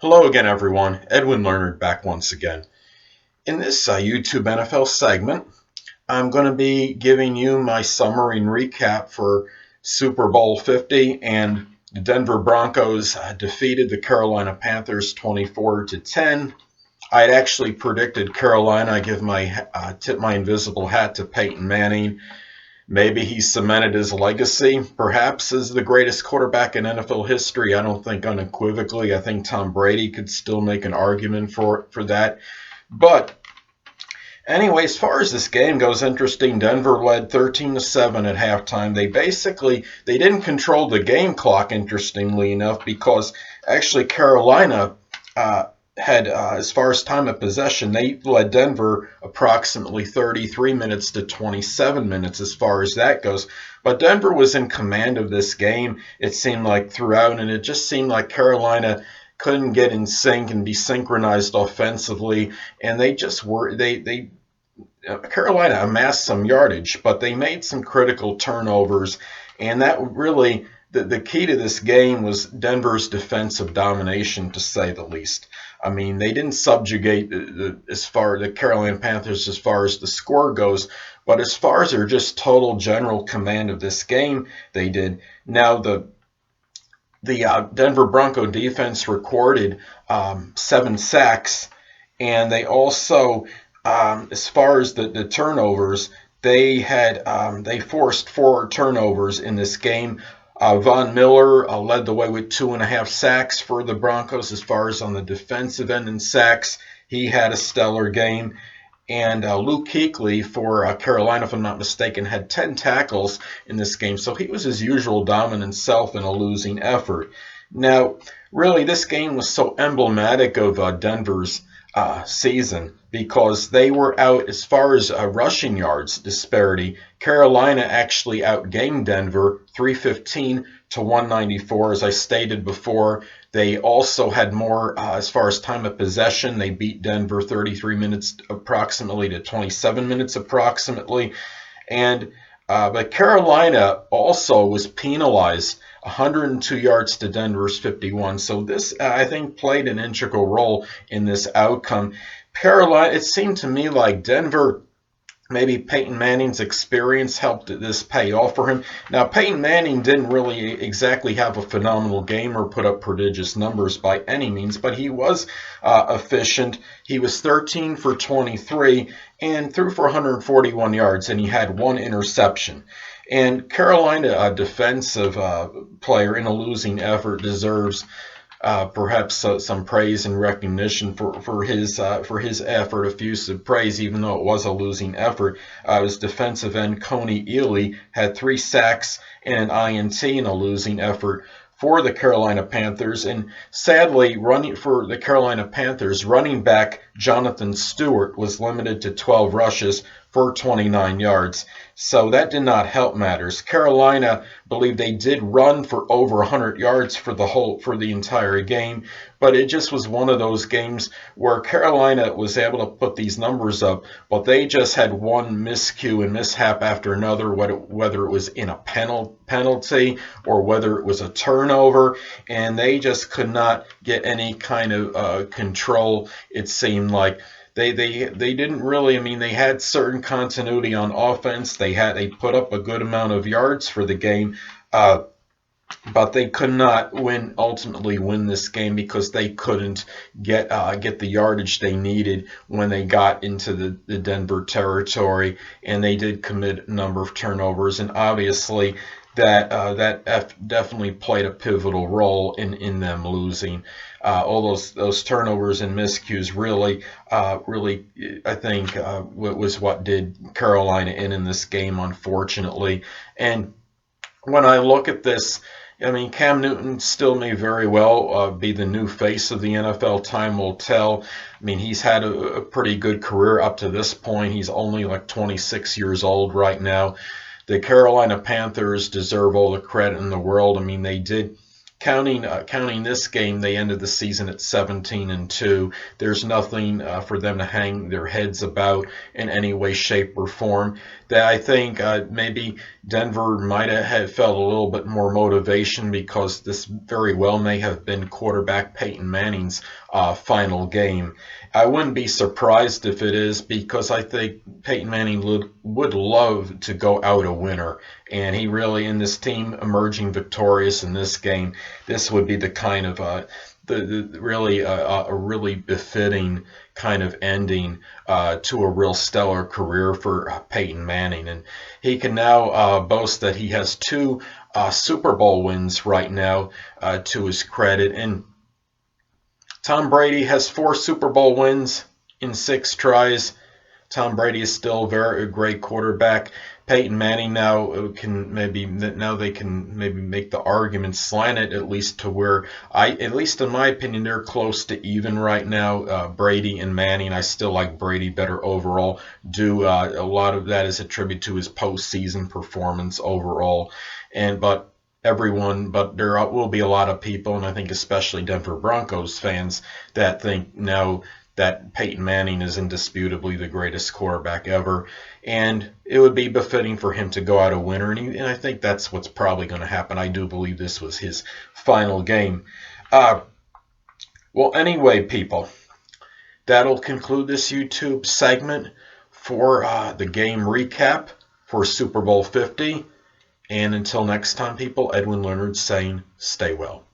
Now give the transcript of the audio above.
Hello again, everyone. Edwin Learnard back once again. In this YouTube NFL segment, I'm going to be giving you my summary and recap for Super Bowl 50, and the Denver Broncos defeated the Carolina Panthers 24-10. I had actually predicted Carolina. I give my tip my invisible hat to Peyton Manning. Maybe he cemented his legacy, perhaps as the greatest quarterback in NFL history. I don't think unequivocally. I think Tom Brady could still make an argument for that. But anyway, as far as this game goes, interesting. Denver led 13-7 at halftime. They didn't control the game clock, interestingly enough, because actually Carolina had, as far as time of possession, they led Denver approximately 33 minutes to 27 minutes as far as that goes. But Denver was in command of this game, it seemed like, throughout, and it just seemed like Carolina couldn't get in sync and be synchronized offensively, and they just were, Carolina amassed some yardage, but they made some critical turnovers, and that really, the key to this game was Denver's defensive domination, to say the least. I mean, they didn't subjugate the Carolina Panthers as far as the score goes, but as far as their just total general command of this game, they did. Now, the Denver Bronco defense recorded 7 sacks, and they also, as far as the turnovers, they forced 4 turnovers in this game. Von Miller led the way with 2.5 sacks for the Broncos. As far as on the defensive end in sacks, he had a stellar game. And Luke Kuechly for Carolina, if I'm not mistaken, had 10 tackles in this game. So he was his usual dominant self in a losing effort. Now, really, this game was so emblematic of Denver's season, because they were out as far as rushing yards disparity. Carolina actually outgained Denver 315 to 194. As I stated before, they also had more as far as time of possession. They beat Denver 33 minutes approximately to 27 minutes approximately. And but Carolina also was penalized 102 yards to Denver's 51. So this, I think, played an integral role in this outcome. Carolina, it seemed to me like Denver, maybe Peyton Manning's experience helped this pay off for him. Now, Peyton Manning didn't really exactly have a phenomenal game or put up prodigious numbers by any means, but he was efficient. He was 13 for 23 and threw for 141 yards, and he had 1 interception. And Carolina, a defensive player in a losing effort, deserves perhaps some praise and recognition for his effort, effusive praise, even though it was a losing effort. His defensive end, Coney Ely, had 3 sacks and an INT in a losing effort for the Carolina Panthers. And sadly, running for the Carolina Panthers, running back Jonathan Stewart was limited to 12 rushes for 29 yards. So that did not help matters. Carolina believed they did run for over 100 yards for the entire game, but it just was one of those games where Carolina was able to put these numbers up, but they just had one miscue and mishap after another, whether it was in a penalty or whether it was a turnover, and they just could not get any kind of control, it seemed like. They didn't really. I mean, they had certain continuity on offense. They put up a good amount of yards for the game, but they could not ultimately win this game, because they couldn't get the yardage they needed when they got into the Denver territory, and they did commit a number of turnovers, and obviously that definitely played a pivotal role in them losing. All those turnovers and miscues really, I think, was what did Carolina in this game, unfortunately. And when I look at this, I mean, Cam Newton still may very well be the new face of the NFL. Time will tell. I mean, he's had a pretty good career up to this point. He's only like 26 years old right now. The Carolina Panthers deserve all the credit in the world. I mean, they did counting this game, they ended the season at 17-2. There's nothing for them to hang their heads about in any way, shape, or form. That I think maybe Denver might have felt a little bit more motivation because this very well may have been quarterback Peyton Manning's final game. I wouldn't be surprised if it is, because I think Peyton Manning would love to go out a winner. And he really, in this team emerging victorious in this game, this would be the kind of a really befitting kind of ending to a real stellar career for Peyton Manning. And he can now boast that he has 2 Super Bowl wins right now to his credit. And Tom Brady has 4 Super Bowl wins in 6 tries. Tom Brady is still a great quarterback. Peyton Manning now can maybe make the argument slant it at least to where at least in my opinion, they're close to even right now. Brady and Manning, I still like Brady better overall. A lot of that is attributed to his postseason performance overall, but there will be a lot of people, and I think especially Denver Broncos fans, that think now that Peyton Manning is indisputably the greatest quarterback ever, and it would be befitting for him to go out a winner, and I think that's what's probably going to happen. I do believe this was his final game. Well, anyway, people, that'll conclude this YouTube segment for the game recap for Super Bowl 50. And until next time, people, Edwin Learnard saying, stay well.